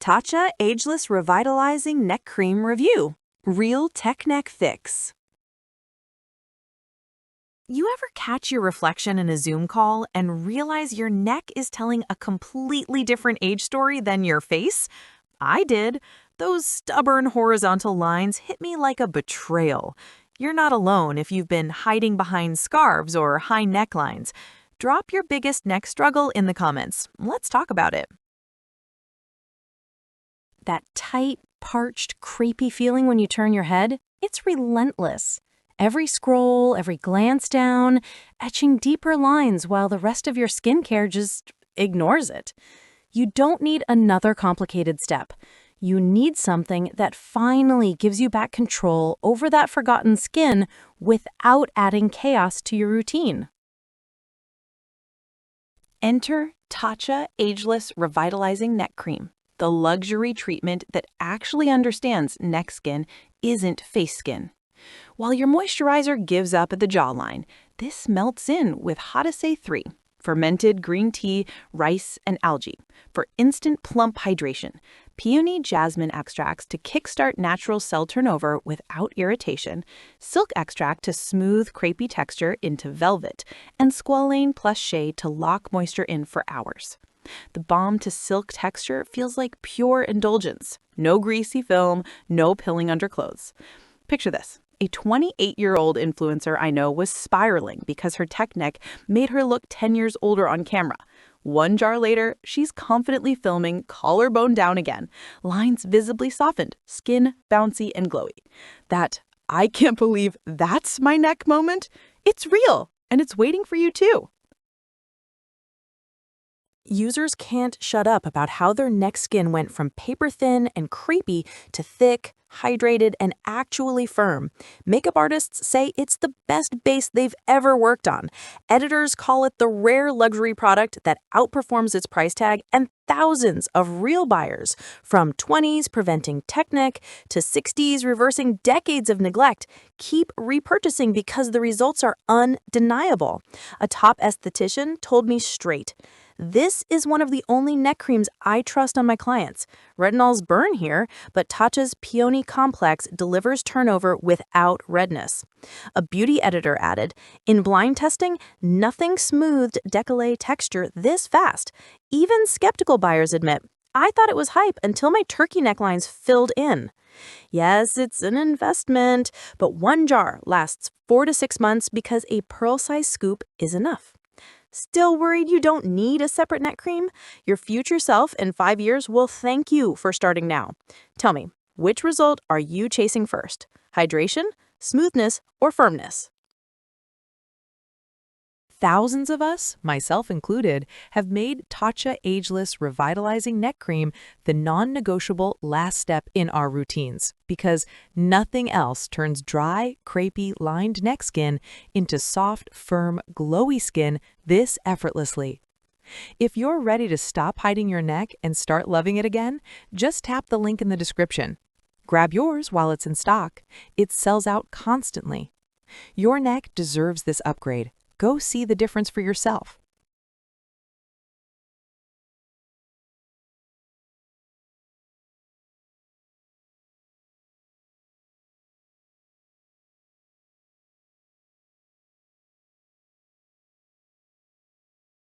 Tatcha Ageless Revitalizing Neck Cream Review. Real Tech Neck Fix. You ever catch your reflection in a Zoom call and realize your neck is telling a completely different age story than your face? I did. Those stubborn horizontal lines hit me like a betrayal. You're not alone if you've been hiding behind scarves or high necklines. Drop your biggest neck struggle in the comments. Let's talk about it. That tight, parched, crepey feeling when you turn your head, it's relentless. Every scroll, every glance down, etching deeper lines while the rest of your skincare just ignores it. You don't need another complicated step. You need something that finally gives you back control over that forgotten skin without adding chaos to your routine. Enter Tatcha Ageless Revitalizing Neck Cream, the luxury treatment that actually understands neck skin isn't face skin. While your moisturizer gives up at the jawline, this melts in with Hadasei 3, fermented green tea, rice, and algae for instant plump hydration, peony-jasmine extracts to kickstart natural cell turnover without irritation, silk extract to smooth crepey texture into velvet, and Squalane plus Shea to lock moisture in for hours. The balm-to-silk texture feels like pure indulgence. No greasy film, no pilling under clothes. Picture this. A 28-year-old influencer I know was spiraling because her tech neck made her look 10 years older on camera. 1 jar later, she's confidently filming collarbone-down again, lines visibly softened, skin bouncy and glowy. That "I can't believe that's my neck" moment, it's real, and it's waiting for you too. Users can't shut up about how their neck skin went from paper-thin and crepey to thick, hydrated, and actually firm. Makeup artists say it's the best base they've ever worked on. Editors call it the rare luxury product that outperforms its price tag, and thousands of real buyers, from 20s preventing tech neck to 60s reversing decades of neglect, keep repurchasing because the results are undeniable. A top esthetician told me straight, "This is one of the only neck creams I trust on my clients. Retinol's burn here, but Tatcha's Peony Complex delivers turnover without redness." A beauty editor added, "In blind testing, nothing smoothed Decolletage texture this fast. Even skeptical buyers admit, I thought it was hype until my turkey necklines filled in." Yes, it's an investment, but 1 jar lasts 4 to 6 months because a pearl-sized scoop is enough. Still worried you don't need a separate neck cream? Your future self in 5 years will thank you for starting now. Tell me, which result are you chasing first? Hydration, smoothness, or firmness? Thousands of us, myself included, have made Tatcha Ageless Revitalizing Neck Cream the non-negotiable last step in our routines because nothing else turns dry, crepey, lined neck skin into soft, firm, glowy skin this effortlessly. If you're ready to stop hiding your neck and start loving it again, just tap the link in the description. Grab yours while it's in stock. It sells out constantly. Your neck deserves this upgrade. Go see the difference for yourself.